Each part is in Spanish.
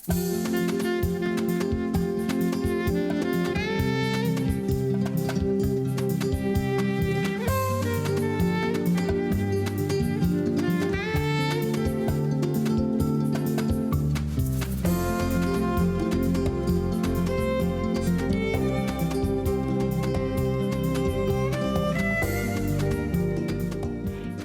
¿Qué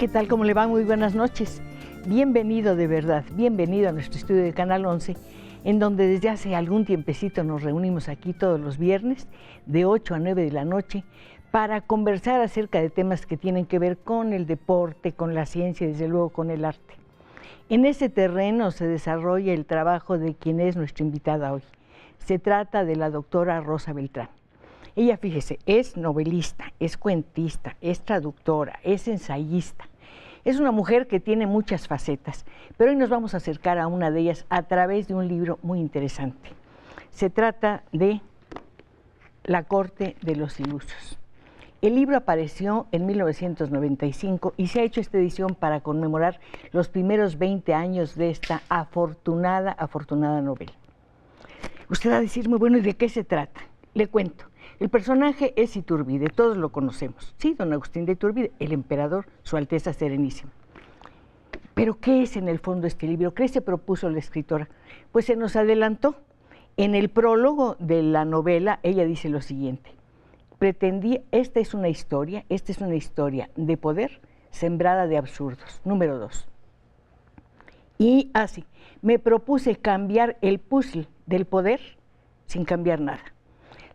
tal? ¿Cómo le va? Muy buenas noches. Bienvenido de verdad, bienvenido a nuestro estudio de Canal 11, en donde desde hace algún tiempecito nos reunimos aquí todos los viernes de 8 a 9 de la noche para conversar acerca de temas que tienen que ver con el deporte, con la ciencia y desde luego con el arte. En ese terreno se desarrolla el trabajo de quien es nuestra invitada hoy. Se trata de la doctora Rosa Beltrán. Ella, fíjese, es novelista, es cuentista, es traductora, es ensayista. Es una mujer que tiene muchas facetas, pero hoy nos vamos a acercar a una de ellas a través de un libro muy interesante. Se trata de La corte de los ilusos. El libro apareció en 1995 y se ha hecho esta edición para conmemorar los primeros 20 años de esta afortunada novela. Usted va a decirme, bueno, ¿y de qué se trata? Le cuento. El personaje es Iturbide, todos lo conocemos. Sí, don Agustín de Iturbide, el emperador, su Alteza Serenísima. Pero, ¿qué es en el fondo este libro? ¿Qué se propuso la escritora? Pues se nos adelantó. En el prólogo de la novela, ella dice lo siguiente. Esta es una historia de poder sembrada de absurdos. Número 2. Y así, me propuse cambiar el puzzle del poder sin cambiar nada.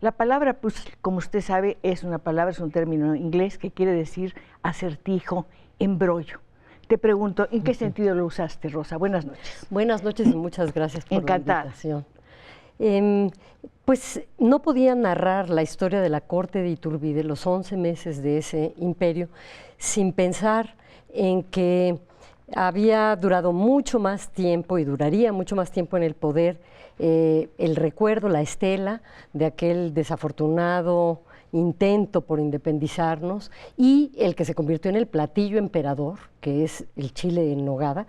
La palabra puzzle, como usted sabe, es un término inglés que quiere decir acertijo, embrollo. Te pregunto, ¿en qué sentido lo usaste, Rosa? Buenas noches. Buenas noches y muchas gracias por Encantada. La invitación. Pues no podía narrar la historia de la corte de Iturbide, los 11 meses de ese imperio, sin pensar en que había durado mucho más tiempo y duraría mucho más tiempo en el poder el recuerdo, la estela de aquel desafortunado intento por independizarnos y el que se convirtió en el platillo emperador, que es el chile en nogada,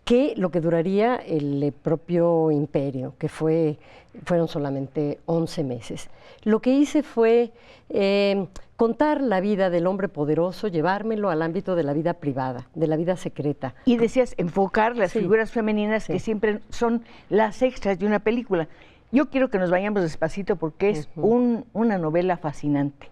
que lo que duraría el propio imperio, que fueron solamente 11 meses. Lo que hice fue contar la vida del hombre poderoso, llevármelo al ámbito de la vida privada, de la vida secreta. Y decías enfocar las figuras femeninas que siempre son las extras de una película. Yo quiero que nos vayamos despacito porque es una novela fascinante.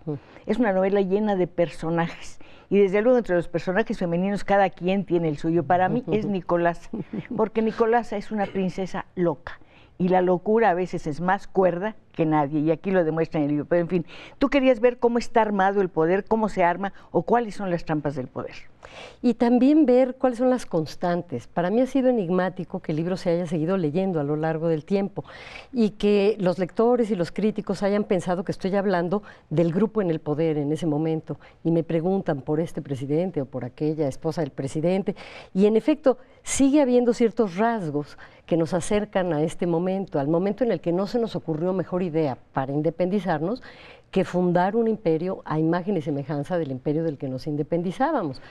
Es una novela llena de personajes. Y desde luego entre los personajes femeninos cada quien tiene el suyo. Para mí es Nicolasa, porque Nicolasa es una princesa loca. Y la locura a veces es más cuerda que nadie, y aquí lo demuestra en el libro. Pero en fin, tú querías ver cómo está armado el poder, cómo se arma o cuáles son las trampas del poder. Y también ver cuáles son las constantes. Para mí ha sido enigmático que el libro se haya seguido leyendo a lo largo del tiempo y que los lectores y los críticos hayan pensado que estoy hablando del grupo en el poder en ese momento y me preguntan por este presidente o por aquella esposa del presidente. Y en efecto, sigue habiendo ciertos rasgos que nos acercan a este momento, al momento en el que no se nos ocurrió mejor idea para independizarnos que fundar un imperio a imagen y semejanza del imperio del que nos independizábamos.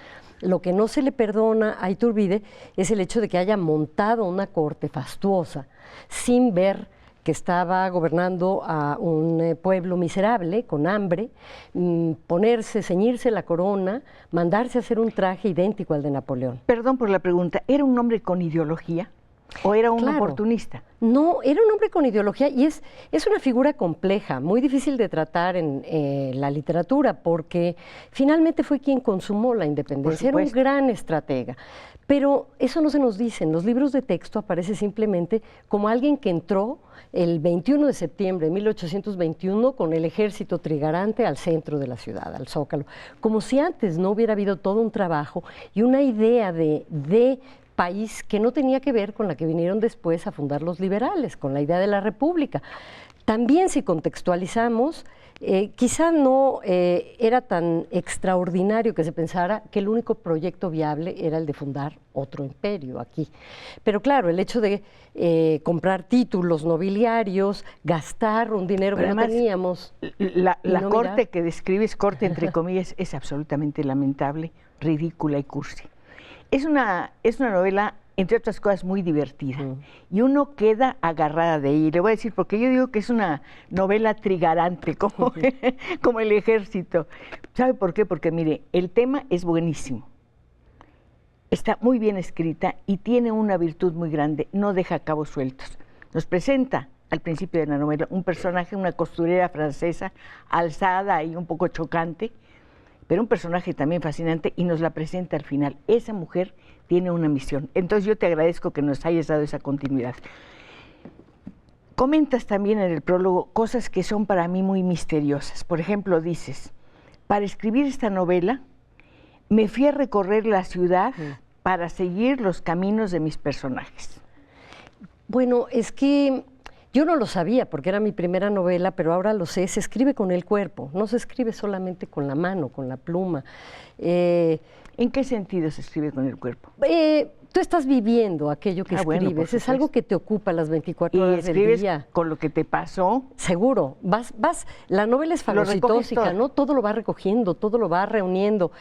Lo que no se le perdona a Iturbide es el hecho de que haya montado una corte fastuosa sin ver que estaba gobernando a un pueblo miserable, con hambre, ceñirse la corona, mandarse a hacer un traje idéntico al de Napoleón. Perdón por la pregunta, ¿era un hombre con ideología o era un oportunista? No, era un hombre con ideología y es una figura compleja, muy difícil de tratar en la literatura, porque finalmente fue quien consumó la independencia, era un gran estratega. Pero eso no se nos dice, en los libros de texto aparece simplemente como alguien que entró el 21 de septiembre de 1821 con el ejército trigarante al centro de la ciudad, al Zócalo, como si antes no hubiera habido todo un trabajo y una idea de país que no tenía que ver con la que vinieron después a fundar los liberales, con la idea de la república. También si contextualizamos, quizá no era tan extraordinario que se pensara que el único proyecto viable era el de fundar otro imperio aquí. Pero claro, el hecho de comprar títulos nobiliarios, gastar un dinero que no teníamos. La corte que describes, corte entre comillas, es absolutamente lamentable, ridícula y cursi. Es una novela entre otras cosas, muy divertida. Y uno queda agarrada de ella. Y le voy a decir, porque yo digo que es una novela trigarante, como, como El Ejército. ¿Sabe por qué? Porque, mire, el tema es buenísimo. Está muy bien escrita y tiene una virtud muy grande, no deja cabos sueltos. Nos presenta al principio de la novela un personaje, una costurera francesa, alzada y un poco chocante, pero un personaje también fascinante, y nos la presenta al final. Esa mujer tiene una misión. Entonces yo te agradezco que nos hayas dado esa continuidad. Comentas también en el prólogo cosas que son para mí muy misteriosas. Por ejemplo, dices, para escribir esta novela me fui a recorrer la ciudad para seguir los caminos de mis personajes. Bueno, es que yo no lo sabía porque era mi primera novela, pero ahora lo sé, se escribe con el cuerpo, no se escribe solamente con la mano, con la pluma. ¿En qué sentido se escribe con el cuerpo? Tú estás viviendo aquello que escribes, bueno, es algo que te ocupa las 24 horas del día. Con lo que te pasó. Seguro, la novela es fagocitóxica, ¿no? Todo lo va recogiendo, todo lo va reuniendo.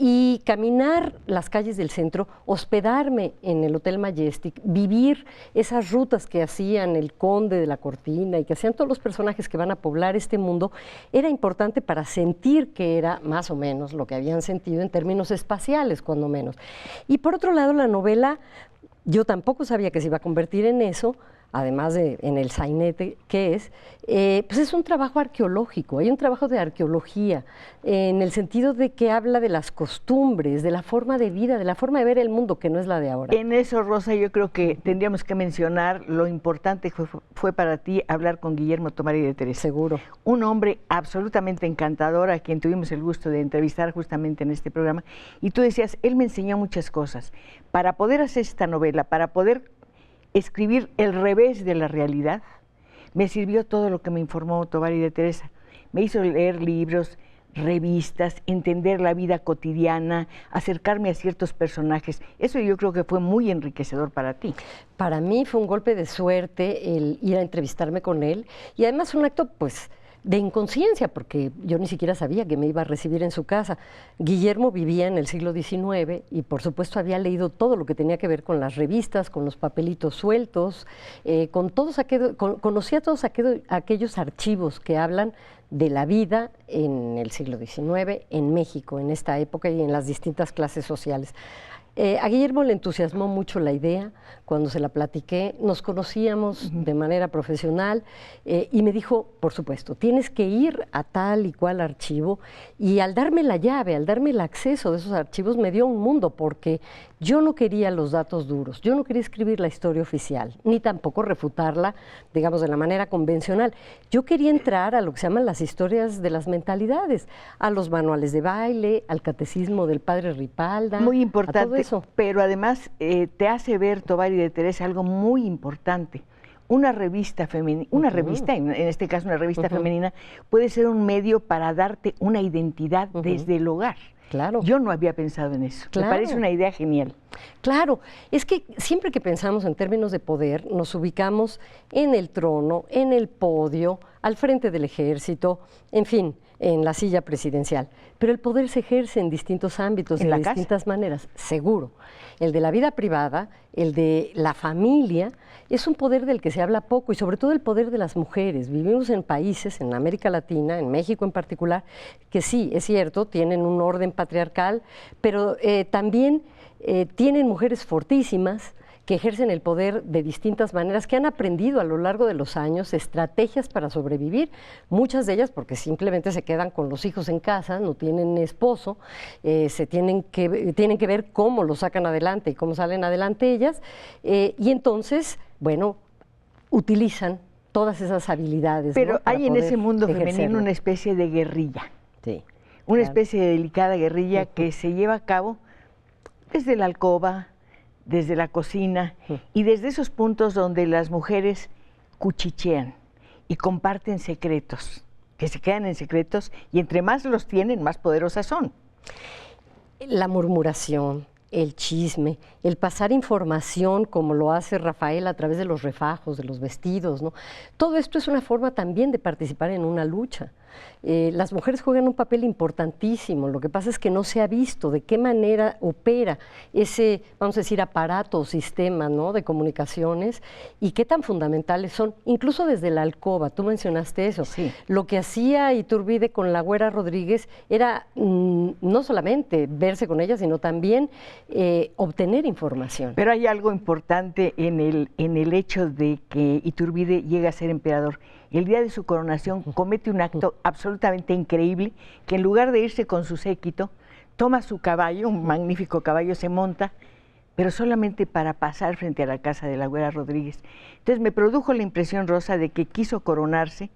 Y caminar las calles del centro, hospedarme en el Hotel Majestic, vivir esas rutas que hacían el Conde de la Cortina y que hacían todos los personajes que van a poblar este mundo, era importante para sentir que era más o menos lo que habían sentido en términos espaciales, cuando menos. Y por otro lado, la novela, yo tampoco sabía que se iba a convertir en eso, además de en el sainete que es, pues es un trabajo arqueológico, hay un trabajo de arqueología, en el sentido de que habla de las costumbres, de la forma de vida, de la forma de ver el mundo, que no es la de ahora. En eso, Rosa, yo creo que tendríamos que mencionar lo importante que fue para ti hablar con Guillermo Tomari de Teresa. Seguro. Un hombre absolutamente encantador, a quien tuvimos el gusto de entrevistar justamente en este programa, y tú decías, él me enseñó muchas cosas. Para poder hacer esta novela, para poder escribir el revés de la realidad, me sirvió todo lo que me informó Tomari de Teresa. Me hizo leer libros, revistas, entender la vida cotidiana, acercarme a ciertos personajes. Eso yo creo que fue muy enriquecedor para ti. Para mí fue un golpe de suerte el ir a entrevistarme con él, y además un acto, pues, de inconsciencia, porque yo ni siquiera sabía que me iba a recibir en su casa. Guillermo vivía en el siglo XIX y por supuesto había leído todo lo que tenía que ver con las revistas, con los papelitos sueltos, conocía todos aquellos archivos que hablan de la vida en el siglo XIX, en México, en esta época y en las distintas clases sociales. A Guillermo le entusiasmó mucho la idea cuando se la platiqué, nos conocíamos de manera profesional y me dijo, por supuesto, tienes que ir a tal y cual archivo, y al darme la llave, al darme el acceso de esos archivos me dio un mundo, porque yo no quería los datos duros, yo no quería escribir la historia oficial, ni tampoco refutarla, digamos, de la manera convencional. Yo quería entrar a lo que se llaman las historias de las mentalidades, a los manuales de baile, al catecismo del padre Ripalda. Muy importante, a todo eso. Pero además te hace ver, Tomari de Teresa, algo muy importante. Una revista femenina, en este caso una revista femenina, puede ser un medio para darte una identidad desde el hogar. Claro. Yo no había pensado en eso. Claro. Me parece una idea genial. Claro, es que siempre que pensamos en términos de poder, nos ubicamos en el trono, en el podio, al frente del ejército, en fin, en la silla presidencial. Pero el poder se ejerce en distintos ámbitos, de distintas maneras, seguro. El de la vida privada, el de la familia, es un poder del que se habla poco, y sobre todo el poder de las mujeres. Vivimos en países, en América Latina, en México en particular, que sí, es cierto, tienen un orden patriarcal, pero también tienen mujeres fortísimas que ejercen el poder de distintas maneras, que han aprendido a lo largo de los años estrategias para sobrevivir, muchas de ellas porque simplemente se quedan con los hijos en casa, no tienen esposo, tienen que ver cómo lo sacan adelante y cómo salen adelante ellas, y entonces, bueno, utilizan todas esas habilidades. Pero ¿no? hay en ese mundo femenino una especie de guerrilla, sí, una especie de delicada guerrilla que se lleva a cabo desde la alcoba, desde la cocina y desde esos puntos donde las mujeres cuchichean y comparten secretos, que se quedan en secretos, y entre más los tienen, más poderosas son. La murmuración, el chisme, el pasar información como lo hace Rafael a través de los refajos, de los vestidos, ¿no? Todo esto es una forma también de participar en una lucha. Las mujeres juegan un papel importantísimo, lo que pasa es que no se ha visto de qué manera opera ese, vamos a decir, aparato o sistema, ¿no?, de comunicaciones y qué tan fundamentales son, incluso desde la alcoba, tú mencionaste eso. Sí. Lo que hacía Iturbide con la Güera Rodríguez era no solamente verse con ella, sino también obtener información. Pero hay algo importante en el hecho de que Iturbide llega a ser emperador. El día de su coronación comete un acto absolutamente increíble, que en lugar de irse con su séquito, toma su caballo, un magnífico caballo, se monta, pero solamente para pasar frente a la casa de la Güera Rodríguez. Entonces me produjo la impresión, Rosa, de que quiso coronarse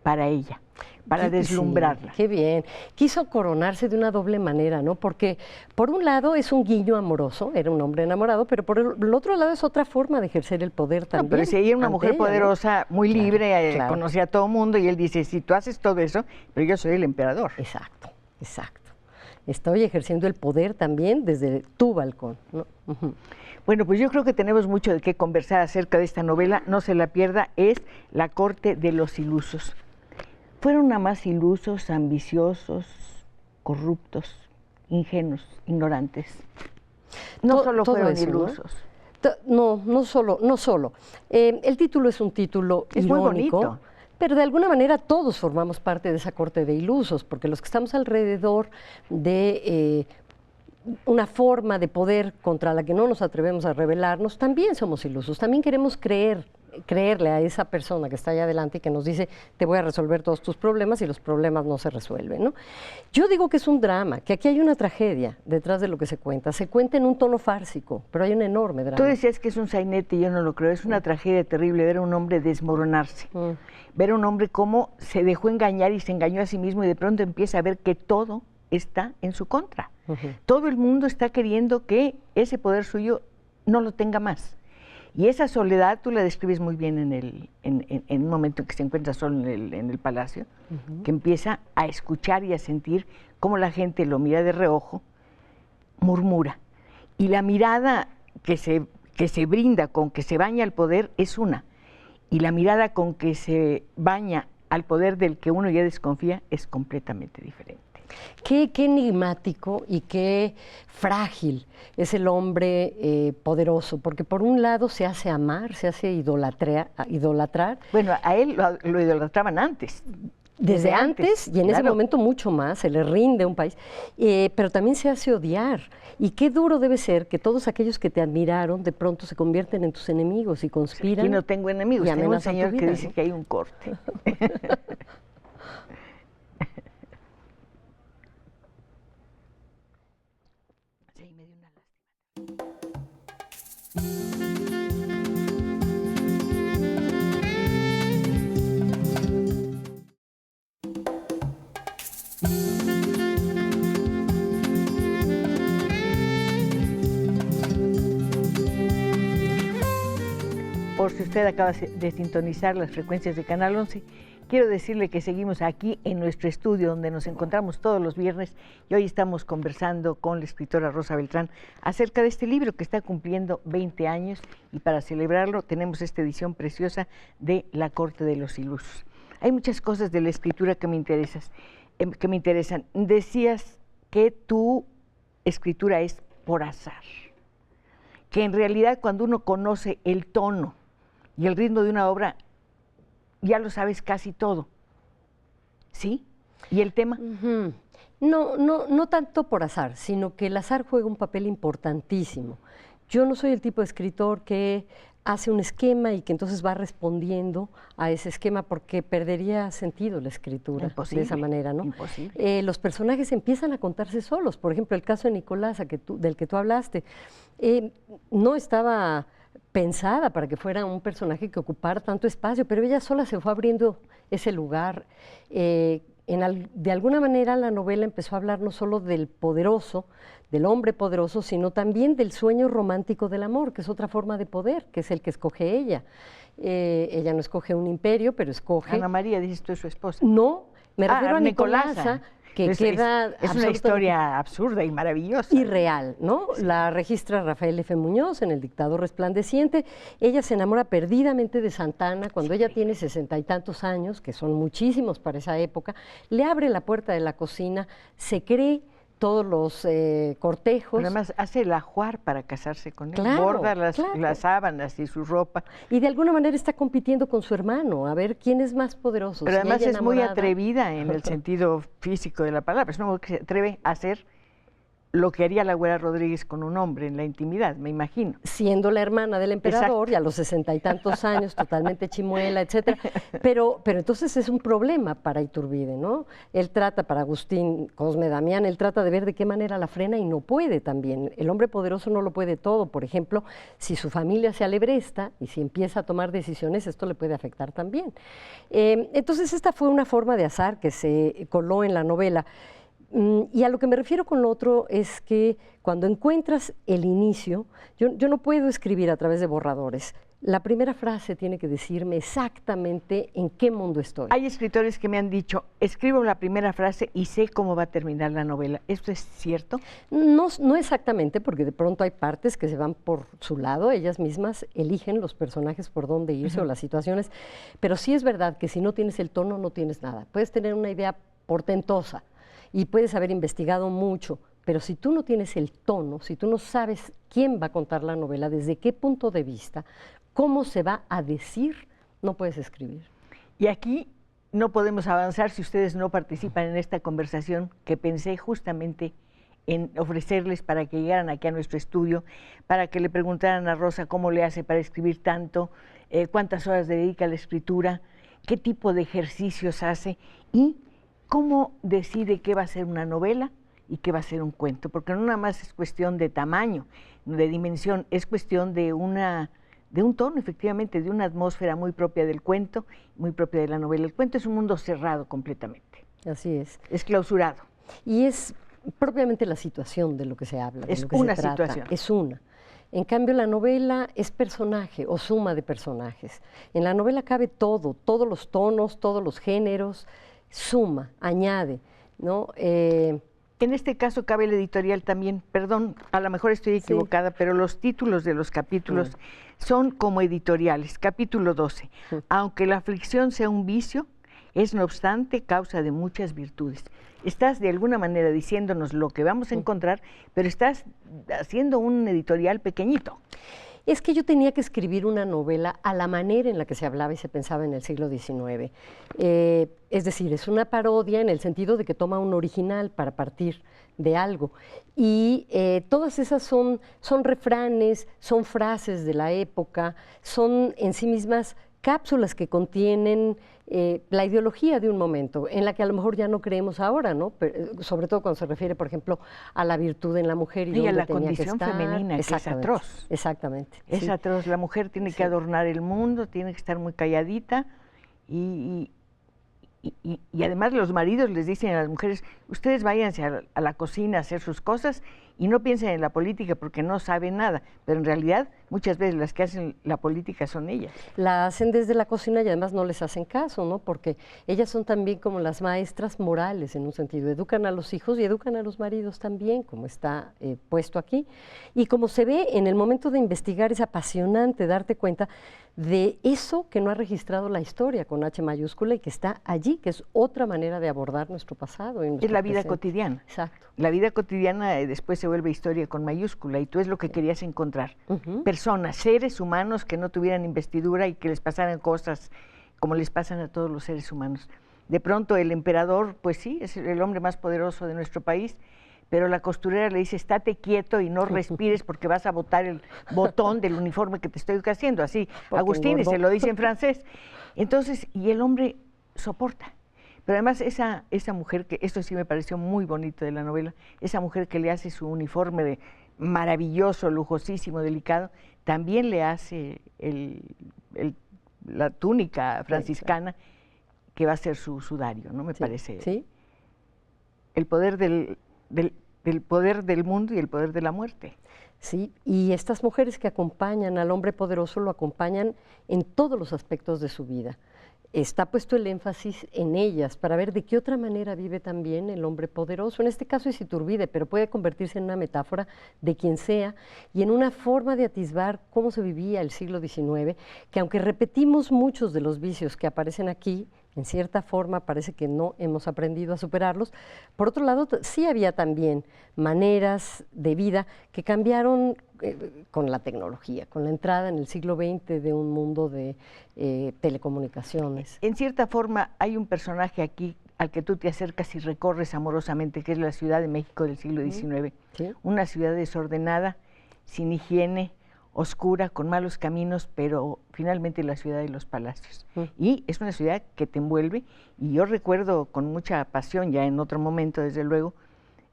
para ella, para deslumbrarla. Sí, qué bien. Quiso coronarse de una doble manera, ¿no? Porque por un lado es un guiño amoroso, era un hombre enamorado, pero por el otro lado es otra forma de ejercer el poder también. No, pero si ella era una mujer poderosa, ¿no?, muy libre, claro. Conocía a todo el mundo, y él dice, si tú haces todo eso, pero yo soy el emperador. Exacto, exacto. Estoy ejerciendo el poder también desde tu balcón, ¿no? Uh-huh. Bueno, pues yo creo que tenemos mucho de qué conversar acerca de esta novela, no se la pierda, es La corte de los ilusos. Fueron nada más ilusos, ambiciosos, corruptos, ingenuos, ignorantes. No solo fueron eso, ilusos. No solo. El título es un título irónico, muy bonito. Pero de alguna manera todos formamos parte de esa corte de ilusos, porque los que estamos alrededor de una forma de poder contra la que no nos atrevemos a rebelarnos, también somos ilusos, también queremos creerle a esa persona que está allá adelante y que nos dice, te voy a resolver todos tus problemas, y los problemas no se resuelven, ¿no? Yo digo que es un drama, que aquí hay una tragedia detrás de lo que se cuenta en un tono fársico, pero hay un enorme drama. Tú decías que es un sainete, yo no lo creo, es una tragedia terrible ver a un hombre desmoronarse, ver a un hombre cómo se dejó engañar y se engañó a sí mismo, y de pronto empieza a ver que todo está en su contra. Todo el mundo está queriendo que ese poder suyo no lo tenga más. Y esa soledad tú la describes muy bien en un momento en que se encuentra solo en el palacio, que empieza a escuchar y a sentir cómo la gente lo mira de reojo, murmura. Y la mirada que se brinda con que se baña al poder es una, y la mirada con que se baña al poder del que uno ya desconfía es completamente diferente. Qué enigmático y qué frágil es el hombre poderoso, porque por un lado se hace amar, se hace idolatrar. Bueno, a él lo idolatraban antes. Desde antes, y en ese momento mucho más, se le rinde a un país, pero también se hace odiar. Y qué duro debe ser que todos aquellos que te admiraron de pronto se convierten en tus enemigos y conspiran. Y no tengo enemigos, tengo un señor que dice, ¿no?, que hay un corte. Por si usted acaba de sintonizar las frecuencias de Canal 11, quiero decirle que seguimos aquí en nuestro estudio, donde nos encontramos todos los viernes, y hoy estamos conversando con la escritora Rosa Beltrán acerca de este libro que está cumpliendo 20 años, y para celebrarlo tenemos esta edición preciosa de La corte de los ilusos. Hay muchas cosas de la escritura que me interesan. Decías que tu escritura es por azar, que en realidad cuando uno conoce el tono y el ritmo de una obra, ya lo sabes casi todo, ¿sí? ¿Y el tema? No tanto por azar, sino que el azar juega un papel importantísimo. Yo no soy el tipo de escritor que hace un esquema y que entonces va respondiendo a ese esquema, porque perdería sentido la escritura de esa manera, ¿no? Imposible. Los personajes empiezan a contarse solos. Por ejemplo, el caso de Nicolasa, del que tú hablaste, no estaba pensada para que fuera un personaje que ocupara tanto espacio, pero ella sola se fue abriendo ese lugar. De alguna manera la novela empezó a hablar no solo del poderoso, del hombre poderoso, sino también del sueño romántico del amor, que es otra forma de poder, que es el que escoge ella. Ella no escoge un imperio, pero escoge... Ana María, dices tú, es su esposa. No, me refiero a Nicolasa, que queda... Es una historia absurda y maravillosa. Irreal, ¿no? Sí. La registra Rafael F. Muñoz en El dictador resplandeciente. Ella se enamora perdidamente de Santana cuando ella tiene 60 y tantos años, que son muchísimos para esa época. Le abre la puerta de la cocina, se cree todos los cortejos. Pero además hace el ajuar para casarse con él, claro, borda las sábanas y su ropa. Y de alguna manera está compitiendo con su hermano, a ver quién es más poderoso. Pero además es muy atrevida en el sentido físico de la palabra, es una mujer que se atreve a hacer lo que haría la Güera Rodríguez con un hombre en la intimidad, me imagino. Siendo la hermana del emperador, y a los 60 y tantos años, totalmente chimuela, etcétera. Pero entonces es un problema para Iturbide, ¿no? Él trata, para Agustín Cosme Damián, él trata de ver de qué manera la frena y no puede también. El hombre poderoso no lo puede todo. Por ejemplo, si su familia se alebresta y si empieza a tomar decisiones, esto le puede afectar también. Entonces esta fue una forma de azar que se coló en la novela. Y a lo que me refiero con lo otro es que cuando encuentras el inicio, yo no puedo escribir a través de borradores. La primera frase tiene que decirme exactamente en qué mundo estoy. Hay escritores que me han dicho, escribo la primera frase y sé cómo va a terminar la novela. ¿Esto es cierto? No exactamente, porque de pronto hay partes que se van por su lado, ellas mismas eligen los personajes por dónde irse o las situaciones, pero sí es verdad que si no tienes el tono no tienes nada. Puedes tener una idea portentosa, y puedes haber investigado mucho, pero si tú no tienes el tono, si tú no sabes quién va a contar la novela, desde qué punto de vista, cómo se va a decir, no puedes escribir. Y aquí no podemos avanzar si ustedes no participan en esta conversación que pensé justamente en ofrecerles para que llegaran aquí a nuestro estudio, para que le preguntaran a Rosa cómo le hace para escribir tanto, cuántas horas dedica a la escritura, qué tipo de ejercicios hace y cómo decide qué va a ser una novela y qué va a ser un cuento, porque no nada más es cuestión de tamaño, de dimensión, es cuestión de un tono, efectivamente, de una atmósfera muy propia del cuento, muy propia de la novela. El cuento es un mundo cerrado completamente. Así es. Es clausurado. Y es propiamente la situación de lo que se habla, de es lo que una se trata. situación. Es una. En cambio, la novela es personaje o suma de personajes. En la novela cabe todo, todos los tonos, todos los géneros, suma, añade, ¿no? En este caso cabe el editorial también, perdón, a lo mejor estoy equivocada, pero los títulos de los capítulos son como editoriales. Capítulo 12, aunque la aflicción sea un vicio, es no obstante causa de muchas virtudes. Estás de alguna manera diciéndonos lo que vamos a encontrar, pero estás haciendo un editorial pequeñito. Es que yo tenía que escribir una novela a la manera en la que se hablaba y se pensaba en el siglo XIX. Es decir, es una parodia en el sentido de que toma un original para partir de algo. Y todas esas son refranes, son frases de la época, son en sí mismas cápsulas que contienen la ideología de un momento, en la que a lo mejor ya no creemos ahora, ¿no? Pero, sobre todo cuando se refiere, por ejemplo, a la virtud en la mujer y a la tenía condición que estar. femenina, que es atroz. Exactamente. Es atroz. La mujer tiene que adornar el mundo, tiene que estar muy calladita y además los maridos les dicen a las mujeres, ustedes váyanse a la cocina a hacer sus cosas y no piensen en la política porque no saben nada, pero en realidad muchas veces las que hacen la política son ellas. La hacen desde la cocina y además no les hacen caso, ¿no? Porque ellas son también como las maestras morales en un sentido, educan a los hijos y educan a los maridos también, como está puesto aquí. Y como se ve en el momento de investigar, es apasionante darte cuenta de eso que no ha registrado la historia con H mayúscula y que está allí, que es otra manera de abordar nuestro pasado. Y nuestro es la vida presente. Cotidiana. Exacto. La vida cotidiana después se vuelve historia con mayúscula y tú es lo que querías encontrar. Personas, seres humanos que no tuvieran investidura y que les pasaran cosas como les pasan a todos los seres humanos. De pronto el emperador, pues sí, es el hombre más poderoso de nuestro país, pero la costurera le dice, estate quieto y no respires porque vas a botar el botón del uniforme que te estoy haciendo. Así, porque Agustín, y se lo dice en francés. Entonces, y el hombre soporta. Pero además esa mujer, que esto sí me pareció muy bonito de la novela, esa mujer que le hace su uniforme maravilloso, lujosísimo, delicado, también le hace la túnica franciscana que va a ser su sudario, ¿no? Me parece. Sí. El poder del poder del mundo y el poder de la muerte. ¿sí? Y estas mujeres que acompañan al hombre poderoso lo acompañan en todos los aspectos de su vida. Está puesto el énfasis en ellas para ver de qué otra manera vive también el hombre poderoso. En este caso es Iturbide, pero puede convertirse en una metáfora de quien sea y en una forma de atisbar cómo se vivía el siglo XIX, que aunque repetimos muchos de los vicios que aparecen aquí, en cierta forma parece que no hemos aprendido a superarlos. Por otro lado, sí había también maneras de vida que cambiaron con la tecnología, con la entrada en el siglo XX de un mundo de telecomunicaciones. En cierta forma, hay un personaje aquí al que tú te acercas y recorres amorosamente, que es la Ciudad de México del siglo XIX. ¿Sí? Una ciudad desordenada, sin higiene, oscura, con malos caminos, pero finalmente la ciudad de los palacios. Y es una ciudad que te envuelve, y yo recuerdo con mucha pasión, ya en otro momento, desde luego,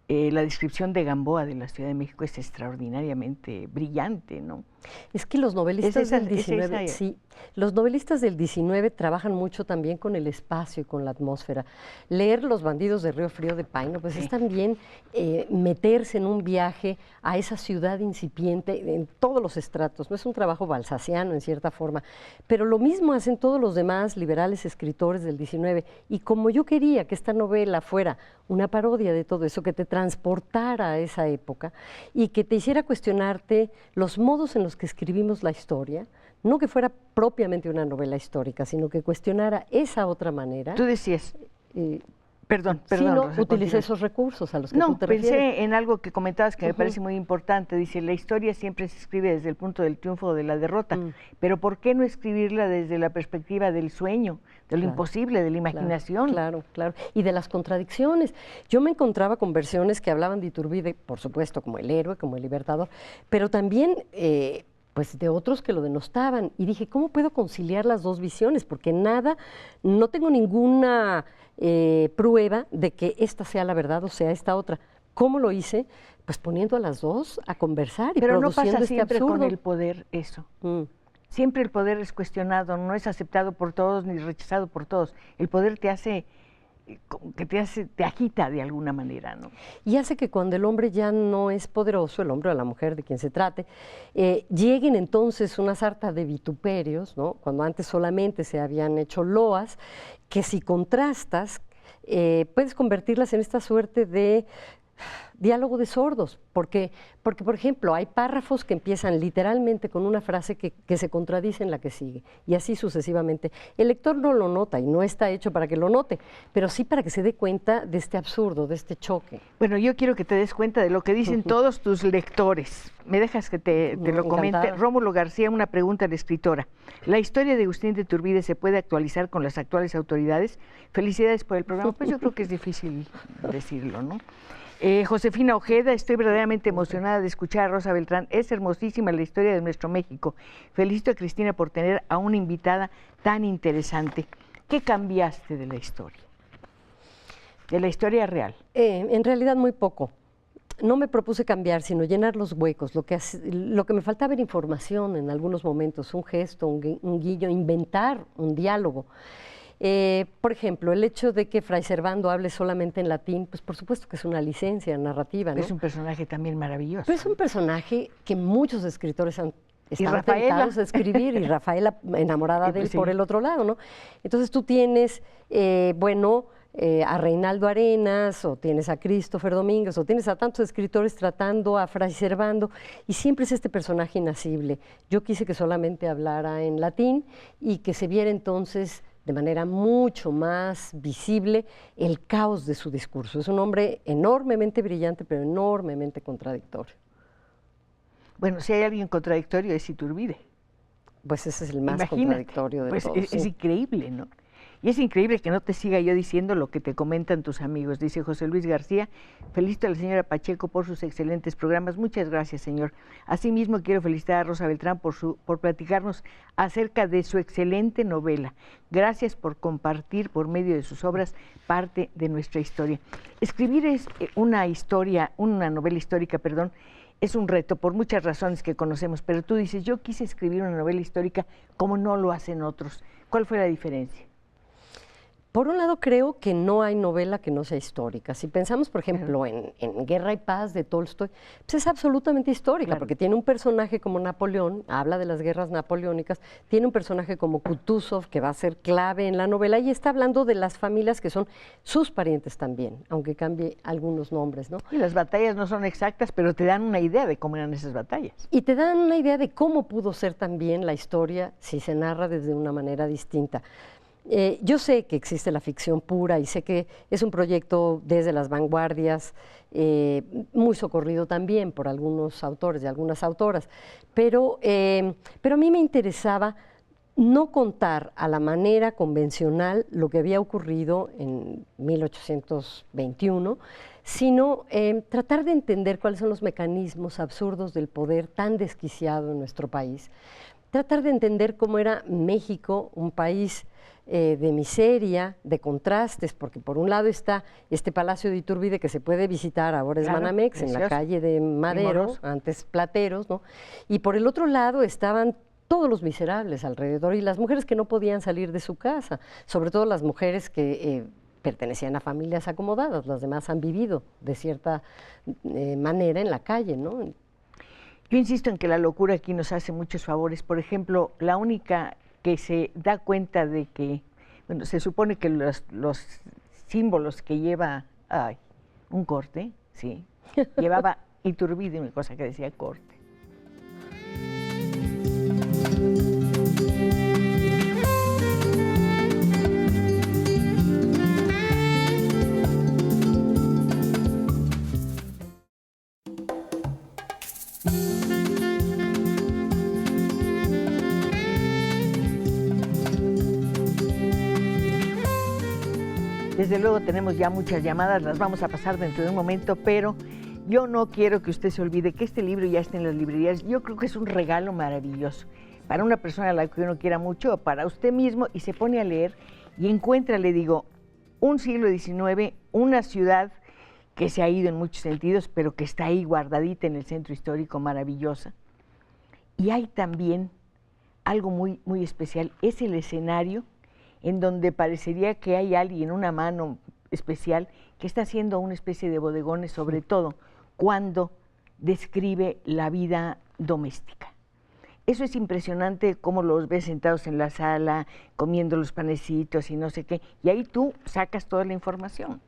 la descripción de Gamboa de la Ciudad de México es extraordinariamente brillante, ¿no? Es que los novelistas del XIX, sí, los novelistas del XIX trabajan mucho también con el espacio y con la atmósfera. Leer Los bandidos de Río Frío de Paino, pues es también meterse en un viaje a esa ciudad incipiente en todos los estratos. No es un trabajo balzaciano en cierta forma, pero lo mismo hacen todos los demás liberales escritores del XIX. Y como yo quería que esta novela fuera una parodia de todo eso, que te transportara a esa época y que te hiciera cuestionarte los modos en los que escribimos la historia, no que fuera propiamente una novela histórica, sino que cuestionara esa otra manera. Tú decías, perdón, sí, no, utilicé esos recursos a los que tú te refieres. No, pensé en algo que comentabas que me parece muy importante. Dice, la historia siempre se escribe desde el punto del triunfo o de la derrota, pero ¿por qué no escribirla desde la perspectiva del sueño, de lo imposible, de la imaginación? Claro, y de las contradicciones. Yo me encontraba con versiones que hablaban de Iturbide, por supuesto, como el héroe, como el libertador, pero también pues de otros que lo denostaban. Y dije, ¿cómo puedo conciliar las dos visiones? Porque no tengo ninguna prueba de que esta sea la verdad o sea esta otra. ¿Cómo lo hice? Pues poniendo a las dos a conversar y pero produciendo no pasa este siempre absurdo. Con el poder eso. Siempre el poder es cuestionado, no es aceptado por todos ni rechazado por todos. El poder te hace, te agita de alguna manera, ¿no? Y hace que cuando el hombre ya no es poderoso, el hombre o la mujer de quien se trate, lleguen entonces una sarta de vituperios, ¿no? Cuando antes solamente se habían hecho loas, que si contrastas, puedes convertirlas en esta suerte de diálogo de sordos, porque, por ejemplo, hay párrafos que empiezan literalmente con una frase que se contradice en la que sigue, y así sucesivamente. El lector no lo nota y no está hecho para que lo note, pero sí para que se dé cuenta de este absurdo, de este choque. Bueno, yo quiero que te des cuenta de lo que dicen todos tus lectores. ¿Me dejas que te lo comente? Rómulo García, una pregunta a la escritora. ¿La historia de Agustín de Iturbide se puede actualizar con las actuales autoridades? Felicidades por el programa. Pues yo creo que es difícil decirlo, ¿no? Josefina Ojeda, estoy verdaderamente emocionada de escuchar a Rosa Beltrán. Es hermosísima la historia de nuestro México. Felicito a Cristina por tener a una invitada tan interesante. ¿Qué cambiaste de la historia? De la historia real. En realidad muy poco. No me propuse cambiar, sino llenar los huecos. Lo que me faltaba era información en algunos momentos, un gesto, un guiño, inventar un diálogo. Por ejemplo, el hecho de que Fray Servando hable solamente en latín, pues por supuesto que es una licencia narrativa, ¿no? Es un personaje también maravilloso. Pues es un personaje que muchos escritores están tentados a escribir, y Rafaela enamorada de él por el otro lado, ¿no? Entonces tú tienes, a Reinaldo Arenas, o tienes a Christopher Domínguez, o tienes a tantos escritores tratando a Fray Servando, y siempre es este personaje inasible. Yo quise que solamente hablara en latín y que se viera entonces de manera mucho más visible el caos de su discurso. Es un hombre enormemente brillante, pero enormemente contradictorio. Bueno, si hay alguien contradictorio es Iturbide. Pues ese es el más contradictorio de todos. Es increíble, ¿no? Y es increíble que no te siga yo diciendo lo que te comentan tus amigos. Dice José Luis García, felicito a la señora Pacheco por sus excelentes programas. Muchas gracias, señor. Asimismo, quiero felicitar a Rosa Beltrán por platicarnos acerca de su excelente novela. Gracias por compartir por medio de sus obras parte de nuestra historia. Escribir es una novela histórica, es un reto por muchas razones que conocemos, pero tú dices, yo quise escribir una novela histórica como no lo hacen otros. ¿Cuál fue la diferencia? Por un lado, creo que no hay novela que no sea histórica. Si pensamos, por ejemplo, en Guerra y Paz de Tolstoy, pues es absolutamente histórica, porque tiene un personaje como Napoleón, habla de las guerras napoleónicas, tiene un personaje como Kutuzov, que va a ser clave en la novela, y está hablando de las familias que son sus parientes también, aunque cambie algunos nombres, ¿no? Y las batallas no son exactas, pero te dan una idea de cómo eran esas batallas. Y te dan una idea de cómo pudo ser también la historia si se narra desde una manera distinta. Yo sé que existe la ficción pura y sé que es un proyecto desde las vanguardias, muy socorrido también por algunos autores y algunas autoras, pero a mí me interesaba no contar a la manera convencional lo que había ocurrido en 1821, sino tratar de entender cuáles son los mecanismos absurdos del poder tan desquiciado en nuestro país, tratar de entender cómo era México, un país de miseria, de contrastes, porque por un lado está este Palacio de Iturbide que se puede visitar, ahora es Banamex, en la calle de Madero, antes Plateros, ¿no? Y por el otro lado estaban todos los miserables alrededor y las mujeres que no podían salir de su casa, sobre todo las mujeres que pertenecían a familias acomodadas, las demás han vivido de cierta manera en la calle, ¿no? Yo insisto en que la locura aquí nos hace muchos favores. Por ejemplo, la única que se da cuenta de que, bueno, se supone que los símbolos que lleva un corte, sí, llevaba Iturbide, una cosa que decía corte. Desde luego tenemos ya muchas llamadas, las vamos a pasar dentro de un momento, pero yo no quiero que usted se olvide que este libro ya está en las librerías. Yo creo que es un regalo maravilloso para una persona a la que uno quiera mucho, o para usted mismo, y se pone a leer y encuentra, le digo, un siglo XIX, una ciudad que se ha ido en muchos sentidos, pero que está ahí guardadita en el centro histórico, maravillosa. Y hay también algo muy, muy especial, es el escenario en donde parecería que hay alguien, una mano especial, que está haciendo una especie de bodegones, sobre todo cuando describe la vida doméstica. Eso es impresionante, cómo los ves sentados en la sala, comiendo los panecitos y no sé qué, y ahí tú sacas toda la información.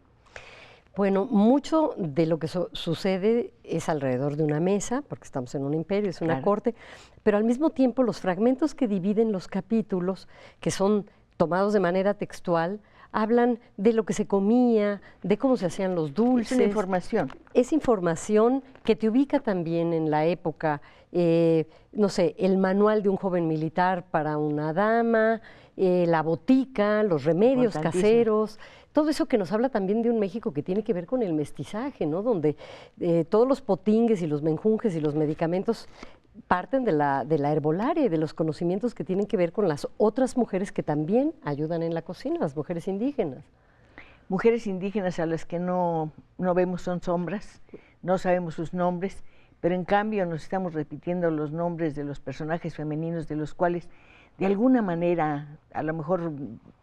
Bueno, mucho de lo que sucede es alrededor de una mesa, porque estamos en un imperio, es una corte, pero al mismo tiempo los fragmentos que dividen los capítulos, que son tomados de manera textual, hablan de lo que se comía, de cómo se hacían los dulces. Es una información. Es información que te ubica también en la época, no sé, el manual de un joven militar para una dama, la botica, los remedios caseros, todo eso que nos habla también de un México que tiene que ver con el mestizaje, ¿no? Donde todos los potingues y los menjunjes y los medicamentos parten de la herbolaria y de los conocimientos que tienen que ver con las otras mujeres que también ayudan en la cocina, las mujeres indígenas. Mujeres indígenas a las que no vemos, son sombras, no sabemos sus nombres, pero en cambio nos estamos repitiendo los nombres de los personajes femeninos, de los cuales de alguna manera, a lo mejor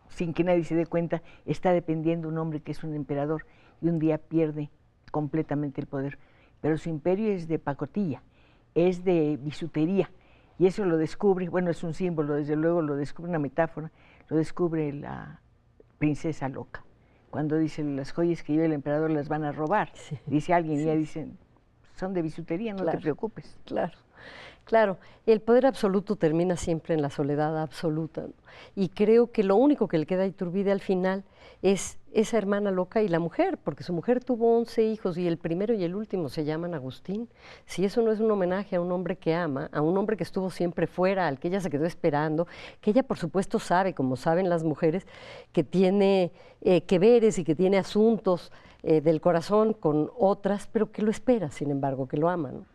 sin que nadie se dé cuenta, está dependiendo un hombre que es un emperador y un día pierde completamente el poder. Pero su imperio es de pacotilla, es de bisutería, y eso lo descubre, bueno, es un símbolo, desde luego lo descubre, una metáfora, lo descubre la princesa loca, cuando dice las joyas que lleva el emperador las van a robar, sí. Dice alguien, y ella dice, son de bisutería, no te preocupes. Claro. Claro, el poder absoluto termina siempre en la soledad absoluta, ¿no? Y creo que lo único que le queda a Iturbide al final es esa hermana loca y la mujer, porque su mujer tuvo 11 hijos y el primero y el último se llaman Agustín. Si eso no es un homenaje a un hombre que ama, a un hombre que estuvo siempre fuera, al que ella se quedó esperando, que ella por supuesto sabe, como saben las mujeres, que tiene que veres y que tiene asuntos del corazón con otras, pero que lo espera, sin embargo, que lo ama, ¿no?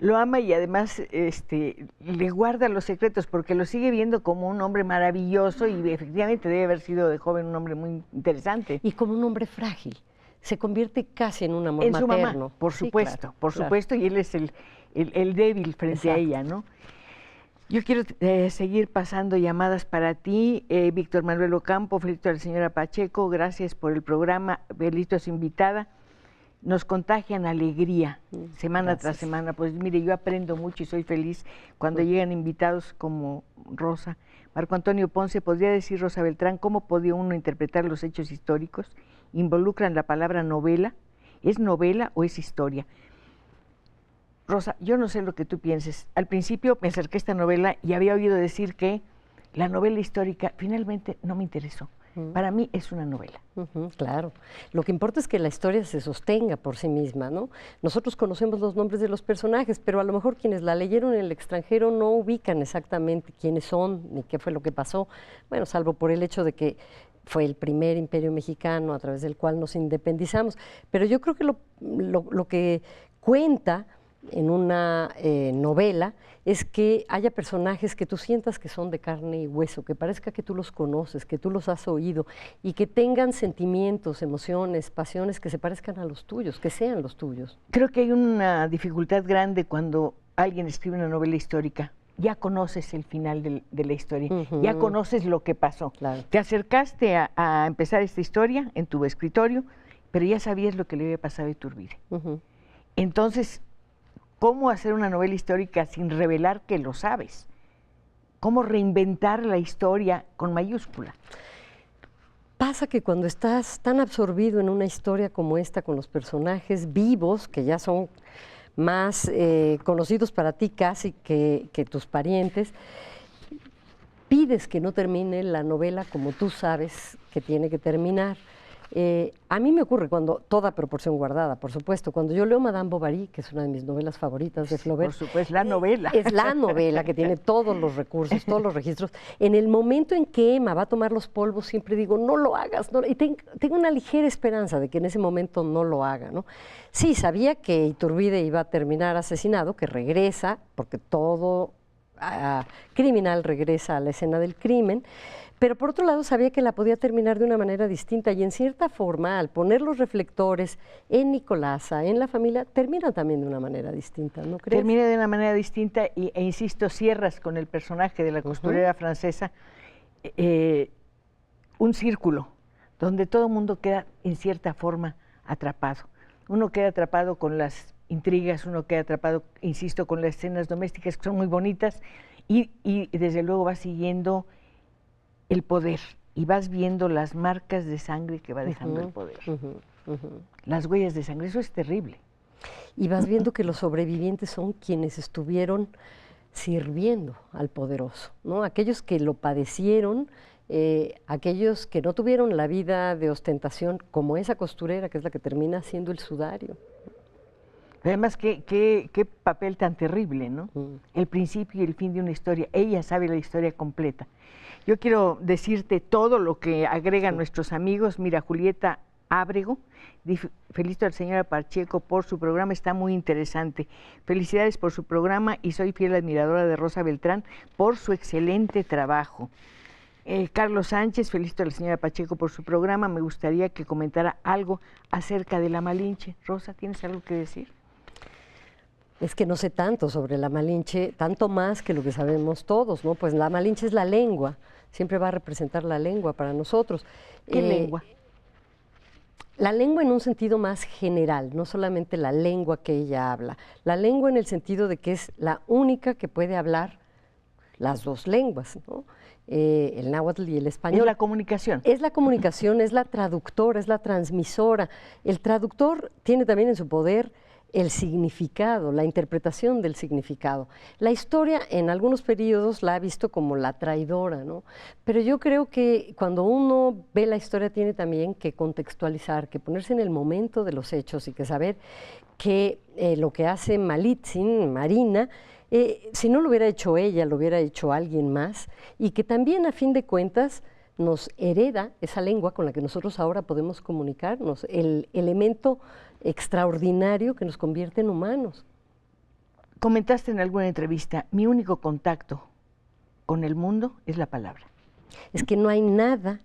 Lo ama y además le guarda los secretos porque lo sigue viendo como un hombre maravilloso y efectivamente debe haber sido de joven un hombre muy interesante. Y como un hombre frágil, se convierte casi en un amor en materno. Su mamá, por supuesto, sí, claro, por supuesto, y él es el débil frente a ella, ¿no? Yo quiero seguir pasando llamadas para ti. Víctor Manuel Ocampo, felicito a la señora Pacheco, gracias por el programa, felicito a su invitada. Nos contagian alegría semana tras semana. Pues mire, yo aprendo mucho y soy feliz cuando llegan invitados como Rosa. Marco Antonio Ponce, ¿podría decir, Rosa Beltrán, cómo podía uno interpretar los hechos históricos? ¿Involucran la palabra novela? ¿Es novela o es historia? Rosa, yo no sé lo que tú pienses. Al principio me acerqué a esta novela y había oído decir que la novela histórica finalmente no me interesó. Para mí es una novela. Claro. Lo que importa es que la historia se sostenga por sí misma, ¿no? Nosotros conocemos los nombres de los personajes, pero a lo mejor quienes la leyeron en el extranjero no ubican exactamente quiénes son ni qué fue lo que pasó. Bueno, salvo por el hecho de que fue el primer imperio mexicano a través del cual nos independizamos. Pero yo creo que lo que cuenta en una novela es que haya personajes que tú sientas que son de carne y hueso, que parezca que tú los conoces, que tú los has oído y que tengan sentimientos, emociones, pasiones que se parezcan a los tuyos, que sean los tuyos. Creo que hay una dificultad grande cuando alguien escribe una novela histórica. Ya conoces el final de la historia, ya conoces lo que pasó. Claro. Te acercaste a empezar esta historia en tu escritorio, pero ya sabías lo que le había pasado a Iturbide. Entonces, ¿cómo hacer una novela histórica sin revelar que lo sabes? ¿Cómo reinventar la historia con mayúscula? Pasa que cuando estás tan absorbido en una historia como esta, con los personajes vivos, que ya son más conocidos para ti casi que tus parientes, pides que no termine la novela como tú sabes que tiene que terminar. A mí me ocurre cuando, toda proporción guardada, por supuesto, cuando yo leo Madame Bovary, que es una de mis novelas favoritas de Flaubert. Por supuesto, la novela. Es la novela que tiene todos los recursos, todos los registros. En el momento en que Emma va a tomar los polvos, siempre digo, no lo hagas. No, y tengo una ligera esperanza de que en ese momento no lo haga, ¿no? Sí, sabía que Iturbide iba a terminar asesinado, que regresa, porque todo criminal regresa a la escena del crimen, pero por otro lado sabía que la podía terminar de una manera distinta y en cierta forma, al poner los reflectores en Nicolasa, en la familia, termina también de una manera distinta, ¿no crees? Termina de una manera distinta e insisto, cierras con el personaje de la costurera francesa un círculo donde todo el mundo queda en cierta forma atrapado. Uno queda atrapado con las intrigas, uno queda atrapado, insisto, con las escenas domésticas que son muy bonitas y desde luego va siguiendo el poder y vas viendo las marcas de sangre que va dejando el poder. Las huellas de sangre, eso es terrible. Y vas viendo que los sobrevivientes son quienes estuvieron sirviendo al poderoso, ¿no? Aquellos que lo padecieron, aquellos que no tuvieron la vida de ostentación, como esa costurera que es la que termina siendo el sudario. Además, qué papel tan terrible, ¿no? El principio y el fin de una historia. Ella sabe la historia completa. Yo quiero decirte todo lo que agregan nuestros amigos. Mira, Julieta Ábrego, felicito a la señora Pacheco por su programa, está muy interesante. Felicidades por su programa y soy fiel admiradora de Rosa Beltrán por su excelente trabajo. Carlos Sánchez, felicito a la señora Pacheco por su programa. Me gustaría que comentara algo acerca de la Malinche. Rosa, ¿tienes algo que decir? Es que no sé tanto sobre la Malinche, tanto más que lo que sabemos todos, ¿no? Pues la Malinche es la lengua, siempre va a representar la lengua para nosotros. ¿Qué lengua? La lengua en un sentido más general, no solamente la lengua que ella habla. La lengua en el sentido de que es la única que puede hablar las dos lenguas, ¿no? El náhuatl y el español. Es la comunicación. Es la comunicación, es la traductora, es la transmisora. El traductor tiene también en su poder el significado, la interpretación del significado. La historia en algunos periodos la ha visto como la traidora, ¿no? Pero yo creo que cuando uno ve la historia tiene también que contextualizar, que ponerse en el momento de los hechos y que saber que lo que hace Malitzin, Marina, si no lo hubiera hecho ella, lo hubiera hecho alguien más, y que también a fin de cuentas nos hereda esa lengua con la que nosotros ahora podemos comunicarnos, el elemento extraordinario que nos convierte en humanos. Comentaste en alguna entrevista, mi único contacto con el mundo es la palabra. Es que no hay nada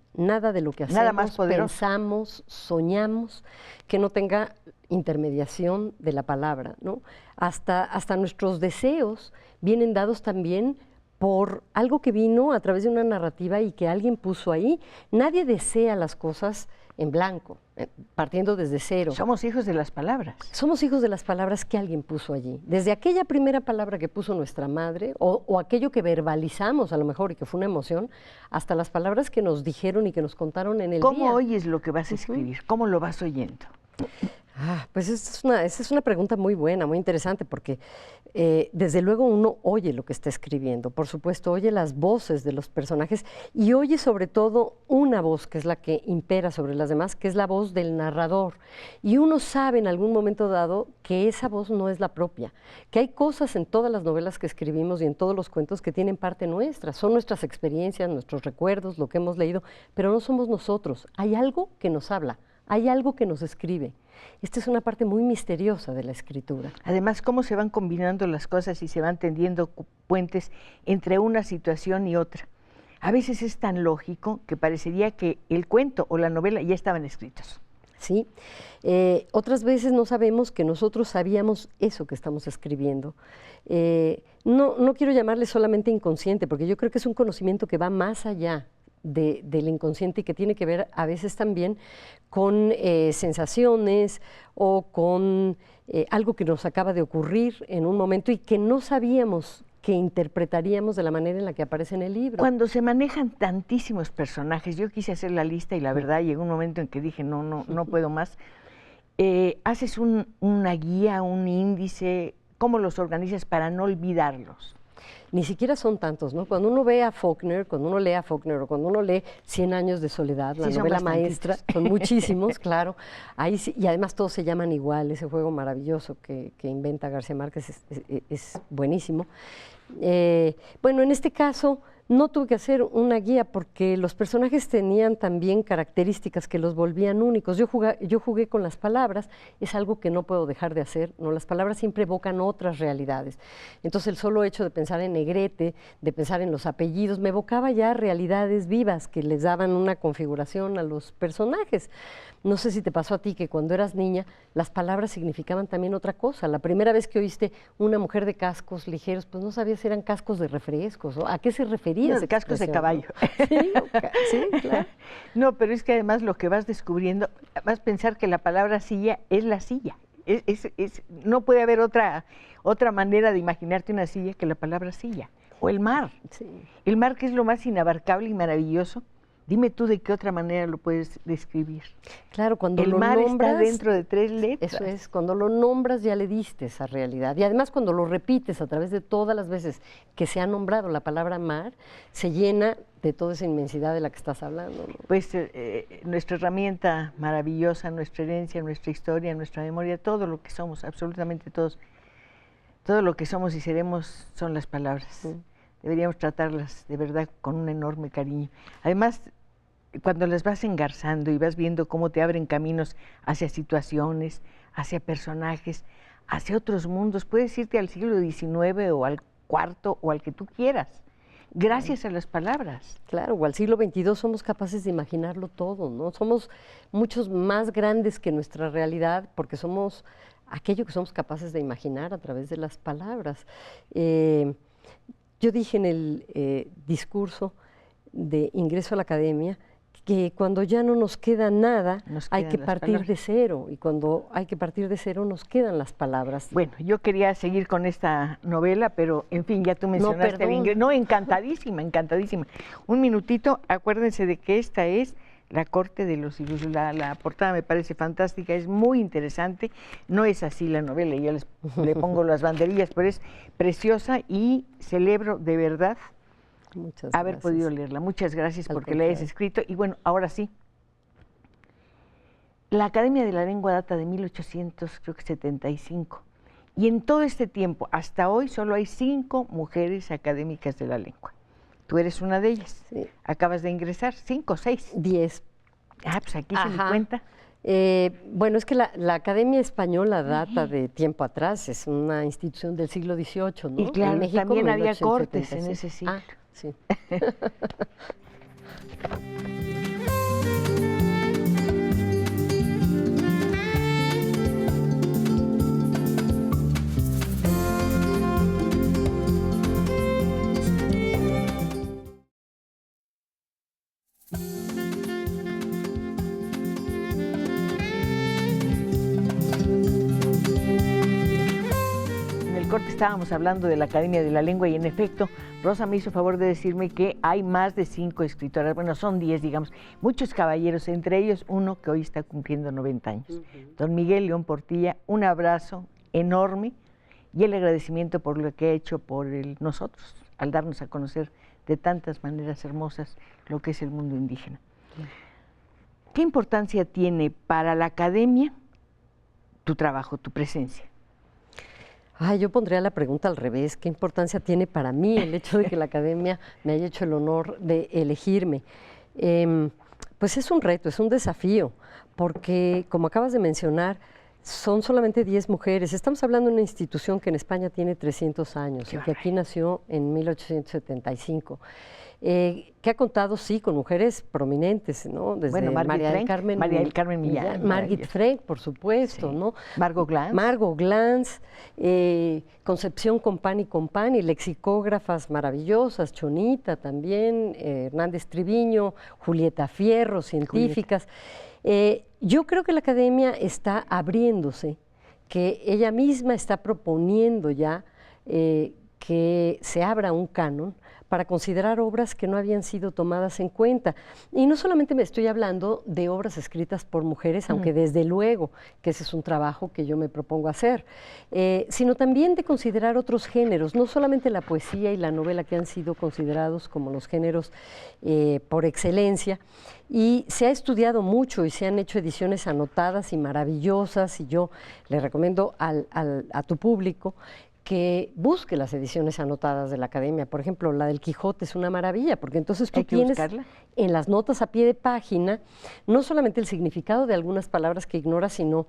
de lo que nada más hacemos, pensamos, soñamos, que no tenga intermediación de la palabra, ¿no? Hasta nuestros deseos vienen dados también por algo que vino a través de una narrativa y que alguien puso ahí. Nadie desea las cosas en blanco, partiendo desde cero. Somos hijos de las palabras. Somos hijos de las palabras que alguien puso allí. Desde aquella primera palabra que puso nuestra madre, o aquello que verbalizamos a lo mejor y que fue una emoción, hasta las palabras que nos dijeron y que nos contaron en el día. ¿Cómo oyes lo que vas a escribir? ¿Cómo lo vas oyendo? Pues esa es una pregunta muy buena, muy interesante, porque desde luego uno oye lo que está escribiendo, por supuesto, oye las voces de los personajes y oye sobre todo una voz que es la que impera sobre las demás, que es la voz del narrador. Y uno sabe en algún momento dado que esa voz no es la propia, que hay cosas en todas las novelas que escribimos y en todos los cuentos que tienen parte nuestra, son nuestras experiencias, nuestros recuerdos, lo que hemos leído, pero no somos nosotros. Hay algo que nos habla, hay algo que nos escribe. Esta es una parte muy misteriosa de la escritura. Además, cómo se van combinando las cosas y se van tendiendo puentes entre una situación y otra. A veces es tan lógico que parecería que el cuento o la novela ya estaban escritos. Sí, otras veces no sabemos que nosotros sabíamos eso que estamos escribiendo. No quiero llamarle solamente inconsciente, porque yo creo que es un conocimiento que va más allá del inconsciente y que tiene que ver a veces también con sensaciones o con algo que nos acaba de ocurrir en un momento y que no sabíamos que interpretaríamos de la manera en la que aparece en el libro. Cuando se manejan tantísimos personajes, yo quise hacer la lista y la verdad llegó un momento en que dije no puedo más. ¿Haces una guía, un índice? ¿Cómo los organizas para no olvidarlos? Ni siquiera son tantos, ¿no? Cuando uno ve a Faulkner, cuando uno lee a Faulkner o cuando uno lee 100 años de soledad, la novela maestra, son muchísimos, claro. Ahí sí, y además todos se llaman igual, ese juego maravilloso que inventa García Márquez es buenísimo. Bueno, en este caso no tuve que hacer una guía porque los personajes tenían también características que los volvían únicos. Yo jugué con las palabras, es algo que no puedo dejar de hacer, ¿no? Las palabras siempre evocan otras realidades. Entonces el solo hecho de pensar en Negrete, de pensar en los apellidos, me evocaba ya realidades vivas que les daban una configuración a los personajes. No sé si te pasó a ti que cuando eras niña las palabras significaban también otra cosa. La primera vez que oíste una mujer de cascos ligeros, pues no sabías si eran cascos de refrescos, ¿o a qué se refería? No, cascos de caballo. ¿No? Sí, claro. No, pero es que además lo que vas descubriendo, vas a pensar que la palabra silla es la silla. No puede haber otra manera de imaginarte una silla que la palabra silla. O el mar. Sí. El mar, que es lo más inabarcable y maravilloso. Dime tú de qué otra manera lo puedes describir. Claro, cuando el lo mar nombras, está dentro de 3 letras. Eso es, cuando lo nombras ya le diste esa realidad. Y además cuando lo repites a través de todas las veces que se ha nombrado la palabra mar, se llena de toda esa inmensidad de la que estás hablando, ¿no? Pues nuestra herramienta maravillosa, nuestra herencia, nuestra historia, nuestra memoria, todo lo que somos, absolutamente todos, todo lo que somos y seremos son las palabras. Sí. Deberíamos tratarlas de verdad con un enorme cariño. Además, cuando las vas engarzando y vas viendo cómo te abren caminos hacia situaciones, hacia personajes, hacia otros mundos, puedes irte al siglo XIX o al cuarto o al que tú quieras, gracias a las palabras. Claro, o al siglo XXII somos capaces de imaginarlo todo, ¿no? Somos muchos más grandes que nuestra realidad porque somos aquello que somos capaces de imaginar a través de las palabras. Yo dije en el discurso de ingreso a la academia que cuando ya no nos queda nada hay que partir de cero, y cuando hay que partir de cero nos quedan las palabras. Bueno, yo quería seguir con esta novela, pero en fin, ya tú mencionaste el ingreso. No, encantadísima, encantadísima. Un minutito, acuérdense de que esta es La corte de los ilusos. La portada me parece fantástica, es muy interesante. No es así la novela, yo le pongo las banderillas, pero es preciosa y celebro de verdad haber podido leerla. Muchas gracias porque la hayas escrito. Y bueno, ahora sí. La Academia de la Lengua data de 1875. Y en todo este tiempo, hasta hoy, solo hay 5 mujeres académicas de la lengua. Tú eres una de ellas. Sí. Acabas de ingresar, 5 o 6. 10. Ah, pues aquí se me cuenta. Bueno, es que la Academia Española data de tiempo atrás, es una institución del siglo XVIII, ¿no? Y claro, México, también había cortes en ese siglo. Sí. En el corte estábamos hablando de la Academia de la Lengua y en efecto, Rosa me hizo favor de decirme que hay más de 5 escritoras, bueno, son 10, digamos, muchos caballeros, entre ellos uno que hoy está cumpliendo 90 años. Don Miguel León Portilla, un abrazo enorme y el agradecimiento por lo que ha hecho por nosotros, al darnos a conocer de tantas maneras hermosas lo que es el mundo indígena. ¿Qué importancia tiene para la academia tu trabajo, tu presencia? Ay, yo pondría la pregunta al revés. ¿Qué importancia tiene para mí el hecho de que la academia me haya hecho el honor de elegirme? Pues es un reto, es un desafío, porque como acabas de mencionar, son solamente 10 mujeres. Estamos hablando de una institución que en España tiene 300 años y que aquí nació en 1875. Que ha contado, sí, con mujeres prominentes, ¿no? Desde María del Carmen Millán. Margit Frank, por supuesto, sí. ¿No? Margot Glantz. Concepción Company, lexicógrafas maravillosas, Chonita también, Hernández Triviño, Julieta Fierro, científicas. Yo creo que la academia está abriéndose, que ella misma está proponiendo ya que se abra un canon para considerar obras que no habían sido tomadas en cuenta. Y no solamente me estoy hablando de obras escritas por mujeres, aunque desde luego que ese es un trabajo que yo me propongo hacer, sino también de considerar otros géneros, no solamente la poesía y la novela que han sido considerados como los géneros por excelencia. Y se ha estudiado mucho y se han hecho ediciones anotadas y maravillosas, y yo le recomiendo a tu público que busque las ediciones anotadas de la academia. Por ejemplo, la del Quijote es una maravilla, porque entonces tú tienes en las notas a pie de página no solamente el significado de algunas palabras que ignoras, sino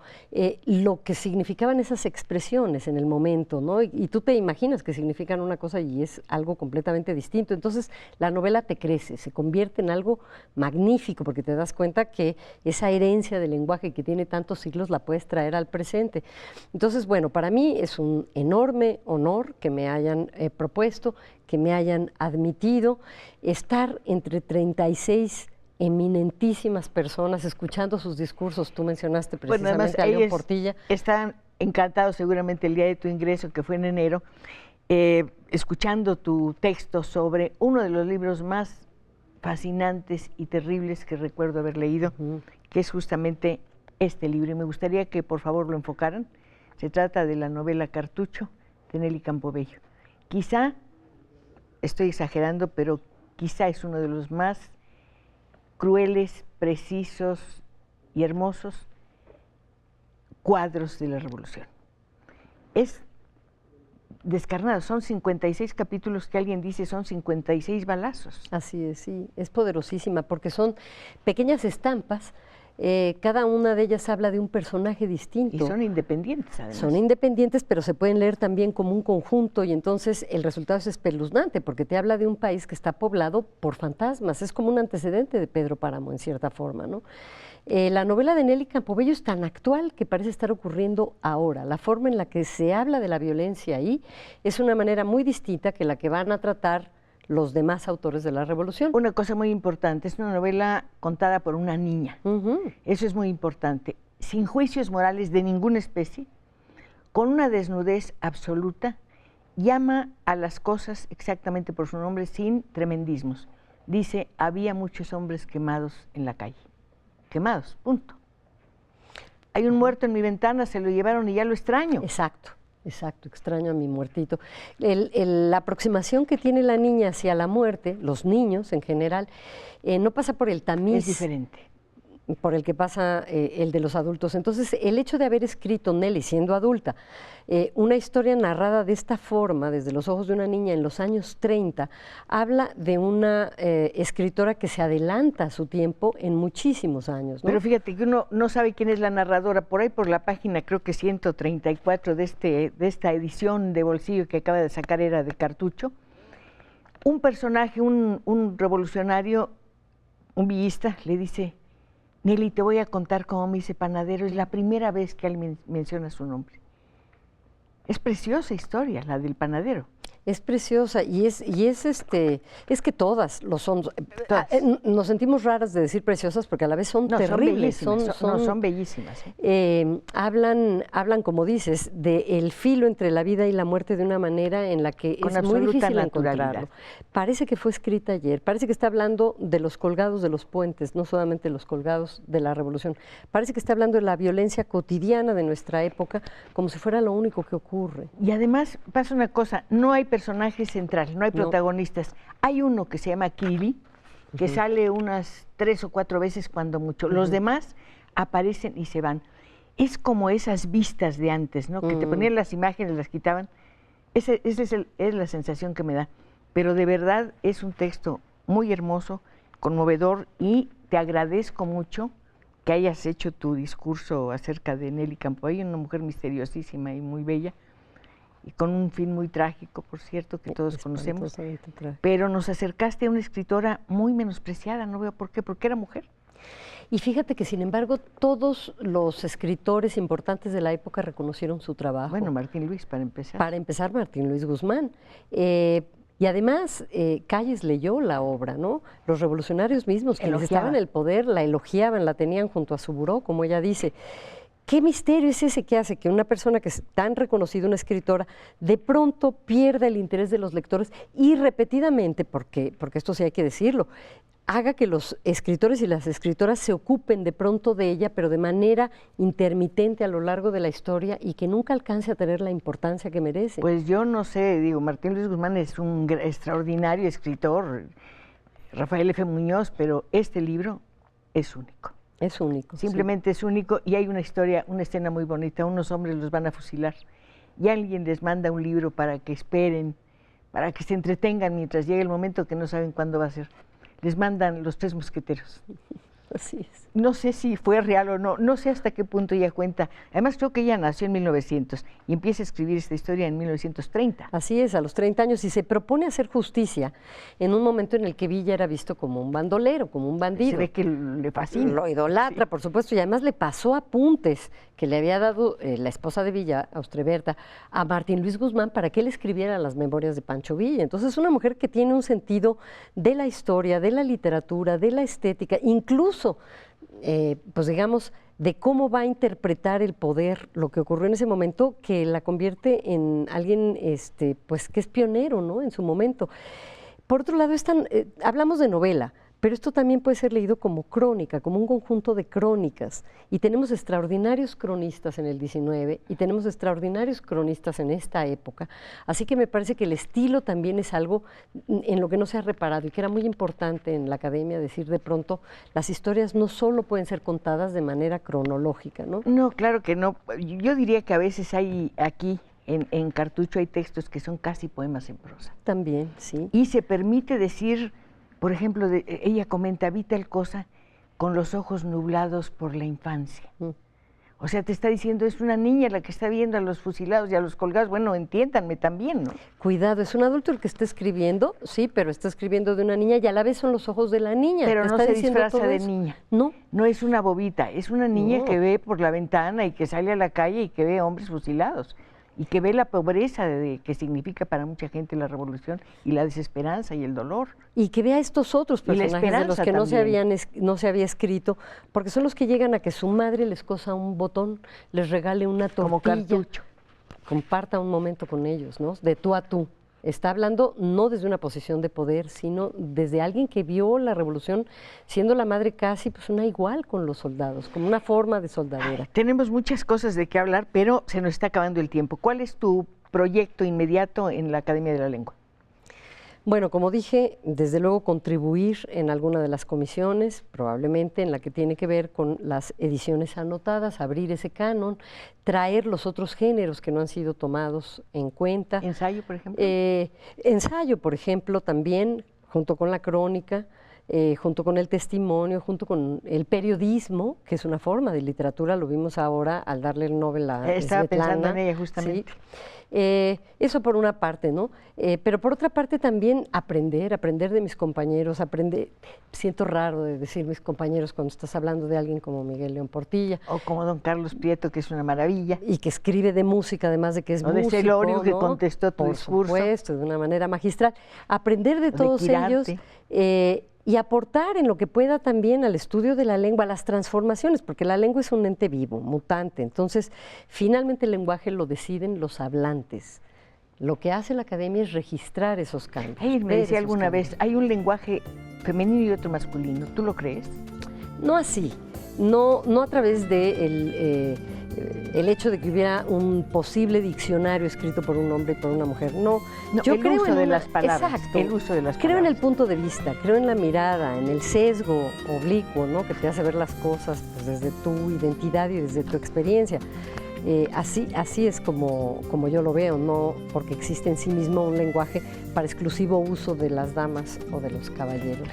lo que significaban esas expresiones en el momento, ¿no? Y tú te imaginas que significan una cosa y es algo completamente distinto. Entonces, la novela te crece, se convierte en algo magnífico, porque te das cuenta que esa herencia del lenguaje que tiene tantos siglos la puedes traer al presente. Entonces, bueno, para mí es un enorme honor que me hayan propuesto, que me hayan admitido, estar entre 36 eminentísimas personas escuchando sus discursos. Tú mencionaste precisamente a León Portilla. Están encantados seguramente el día de tu ingreso, que fue en enero, escuchando tu texto sobre uno de los libros más fascinantes y terribles que recuerdo haber leído, que es justamente este libro. Y me gustaría que por favor lo enfocaran. Se trata de la novela Cartucho, de Nelly Campobello. Quizá, estoy exagerando, pero quizá es uno de los más crueles, precisos y hermosos cuadros de la Revolución. Es descarnado, son 56 capítulos que alguien dice son 56 balazos. Así es, sí, es poderosísima porque son pequeñas estampas. Cada una de ellas habla de un personaje distinto. Y son independientes, además. Son independientes, pero se pueden leer también como un conjunto y entonces el resultado es espeluznante porque te habla de un país que está poblado por fantasmas. Es como un antecedente de Pedro Páramo, en cierta forma, ¿no? La novela de Nelly Campobello es tan actual que parece estar ocurriendo ahora. La forma en la que se habla de la violencia ahí es una manera muy distinta que la que van a tratar los demás autores de la Revolución. Una cosa muy importante, es una novela contada por una niña. Eso es muy importante. Sin juicios morales de ninguna especie, con una desnudez absoluta, llama a las cosas exactamente por su nombre, sin tremendismos. Dice, había muchos hombres quemados en la calle. Quemados, punto. Hay un muerto en mi ventana, se lo llevaron y ya lo extraño. Exacto. Exacto, extraño a mi muertito. La aproximación que tiene la niña hacia la muerte, los niños en general, no pasa por el tamiz. Es diferente. Por el que pasa el de los adultos. Entonces, el hecho de haber escrito Nelly, siendo adulta, una historia narrada de esta forma, desde los ojos de una niña en los años 30, habla de una escritora que se adelanta a su tiempo en muchísimos años, ¿no? Pero fíjate que uno no sabe quién es la narradora. Por ahí, por la página, creo que 134 de esta edición de bolsillo que acaba de sacar era de Cartucho, un personaje, un revolucionario, un villista, le dice: Nelly, te voy a contar cómo me hice panadero. Es la primera vez que alguien menciona su nombre. Es preciosa historia, la del panadero. Es preciosa y es que todas lo son. Todas. Nos sentimos raras de decir preciosas porque a la vez son terribles. Son bellísimas. Hablan, como dices, del filo entre la vida y la muerte de una manera en la que Con es muy difícil naturalidad. encontrarlo. Parece que fue escrita ayer, parece que está hablando de los colgados de los puentes, no solamente los colgados de la Revolución. Parece que está hablando de la violencia cotidiana de nuestra época como si fuera lo único que ocurre. Y además pasa una cosa, no hay personaje central, no hay protagonistas. Hay uno que se llama Kili, que sale unas 3 o 4 veces cuando mucho. Los demás aparecen y se van. Es como esas vistas de antes, ¿no? Que te ponían las imágenes, las quitaban. Esa es la sensación que me da. Pero de verdad es un texto muy hermoso, conmovedor, y te agradezco mucho que hayas hecho tu discurso acerca de Nelly Campoy, una mujer misteriosísima y muy bella, y con un fin muy trágico, por cierto, que todos conocemos, pero nos acercaste a una escritora muy menospreciada, no veo por qué, porque era mujer. Y fíjate que, sin embargo, todos los escritores importantes de la época reconocieron su trabajo. Bueno, Martín Luis, para empezar. Para empezar, Martín Luis Guzmán. Y además, Calles leyó la obra, ¿no? Los revolucionarios mismos, que necesitaban el poder, la elogiaban, la tenían junto a su buró, como ella dice. ¿Qué misterio es ese que hace que una persona que es tan reconocida, una escritora, de pronto pierda el interés de los lectores y repetidamente, porque esto sí hay que decirlo, haga que los escritores y las escritoras se ocupen de pronto de ella, pero de manera intermitente a lo largo de la historia y que nunca alcance a tener la importancia que merece? Pues yo no sé, digo, Martín Luis Guzmán es un extraordinario escritor, Rafael F. Muñoz, pero este libro es único. Es único. Simplemente es único, y hay una historia, una escena muy bonita. Unos hombres los van a fusilar y alguien les manda un libro para que esperen, para que se entretengan mientras llegue el momento que no saben cuándo va a ser. Les mandan Los Tres Mosqueteros. Así es. No sé si fue real o no, no sé hasta qué punto ella cuenta. Además, creo que ella nació en 1900 y empieza a escribir esta historia en 1930. Así es, a los 30 años, y se propone hacer justicia en un momento en el que Villa era visto como un bandolero, como un bandido. Se ve que le fascina. Lo idolatra, sí, por supuesto, y además le pasó apuntes que le había dado la esposa de Villa, Austreberta, a Martín Luis Guzmán para que él escribiera las memorias de Pancho Villa. Entonces, es una mujer que tiene un sentido de la historia, de la literatura, de la estética, incluso pues digamos, de cómo va a interpretar el poder, lo que ocurrió en ese momento, que la convierte en alguien pues que es pionero, ¿no?, en su momento. Por otro lado, hablamos de novela, pero esto también puede ser leído como crónica, como un conjunto de crónicas. Y tenemos extraordinarios cronistas en el 19 y tenemos extraordinarios cronistas en esta época. Así que me parece que el estilo también es algo en lo que no se ha reparado y que era muy importante en la academia decir de pronto, las historias no solo pueden ser contadas de manera cronológica, ¿no? No, claro que no. Yo diría que a veces hay aquí, en Cartucho, hay textos que son casi poemas en prosa. También, sí. Y se permite decir, por ejemplo, ella comenta, vi tal cosa con los ojos nublados por la infancia. O sea, te está diciendo, es una niña la que está viendo a los fusilados y a los colgados. Bueno, entiéndanme también, ¿no? Cuidado, es un adulto el que está escribiendo, sí, pero está escribiendo de una niña y a la vez son los ojos de la niña. Pero no se disfraza de niña. No. No es una bobita, es una niña que ve por la ventana y que sale a la calle y que ve hombres fusilados. Y que ve la pobreza que significa para mucha gente la revolución y la desesperanza y el dolor. Y que vea estos otros personajes de los que no se había escrito, porque son los que llegan a que su madre les cosa un botón, les regale una tortilla. Como Cartucho. Comparta un momento con ellos, ¿no? De tú a tú. Está hablando no desde una posición de poder, sino desde alguien que vio la revolución siendo la madre casi pues una igual con los soldados, como una forma de soldadera. Tenemos muchas cosas de qué hablar, pero se nos está acabando el tiempo. ¿Cuál es tu proyecto inmediato en la Academia de la Lengua? Bueno, como dije, desde luego contribuir en alguna de las comisiones, probablemente en la que tiene que ver con las ediciones anotadas, abrir ese canon, traer los otros géneros que no han sido tomados en cuenta. ¿Ensayo, por ejemplo? Ensayo, por ejemplo, también, junto con la crónica, junto con el testimonio, junto con el periodismo, que es una forma de literatura, lo vimos ahora al darle el Nobel a Estaba Svetlana. pensando en ella justamente. Sí. Eso por una parte, ¿no? Pero por otra parte también aprender de mis compañeros, siento raro de decir mis compañeros cuando estás hablando de alguien como Miguel León Portilla. O como don Carlos Prieto, que es una maravilla. Y que escribe de música, además de que es músico. O de Celorio, que ¿no? contestó tu discurso. Por supuesto, de una manera magistral. Aprender de todos ellos y aportar en lo que pueda también al estudio de la lengua, a las transformaciones, porque la lengua es un ente vivo, mutante. Entonces, finalmente el lenguaje lo deciden los hablantes. Lo que hace la academia es registrar esos cambios. Me decía alguna vez, hay un lenguaje femenino y otro masculino. ¿Tú lo crees? No así, no a través de el hecho de que hubiera un posible diccionario escrito por un hombre y por una mujer. No, yo el creo uso en de las palabras. Exacto. El uso de las creo palabras. en el punto de vista, creo en la mirada, en el sesgo oblicuo, ¿no? Que te hace ver las cosas pues, desde tu identidad y desde tu experiencia. Así es como yo lo veo, no porque existe en sí mismo un lenguaje para exclusivo uso de las damas o de los caballeros.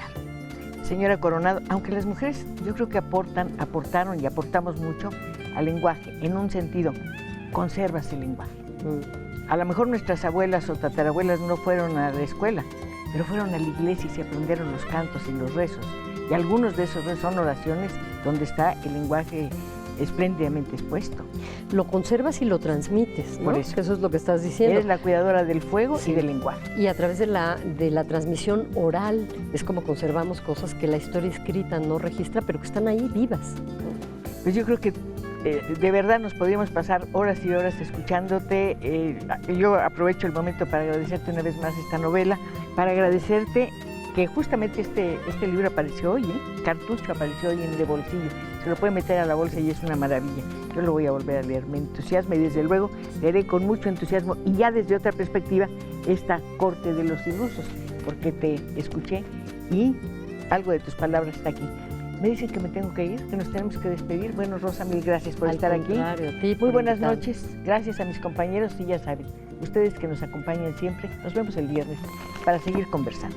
Señora Coronado, aunque las mujeres yo creo que aportaron y aportamos mucho al lenguaje, en un sentido, conservas el lenguaje. A lo mejor nuestras abuelas o tatarabuelas no fueron a la escuela, pero fueron a la iglesia y se aprendieron los cantos y los rezos. Y algunos de esos rezos son oraciones donde está el lenguaje espléndidamente expuesto. Lo conservas y lo transmites, ¿no? Por eso. Eso es lo que estás diciendo. Eres la cuidadora del fuego y del lenguaje. Y a través de la transmisión oral es como conservamos cosas que la historia escrita no registra, pero que están ahí vivas. Pues yo creo que de verdad nos podríamos pasar horas y horas escuchándote. Yo aprovecho el momento para agradecerte una vez más esta novela, para agradecerte que justamente este libro apareció hoy, Cartucho apareció hoy en De Bolsillo. Se lo puede meter a la bolsa y es una maravilla. Yo lo voy a volver a leer, me entusiasma y desde luego leeré con mucho entusiasmo y ya desde otra perspectiva esta Corte de los Ilusos, porque te escuché y algo de tus palabras está aquí. Me dicen que me tengo que ir, que nos tenemos que despedir. Bueno, Rosa, mil gracias por estar aquí. A ti Muy buenas noches. Gracias a mis compañeros y ya saben, ustedes que nos acompañan siempre, nos vemos el viernes para seguir conversando.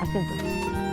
Hasta entonces.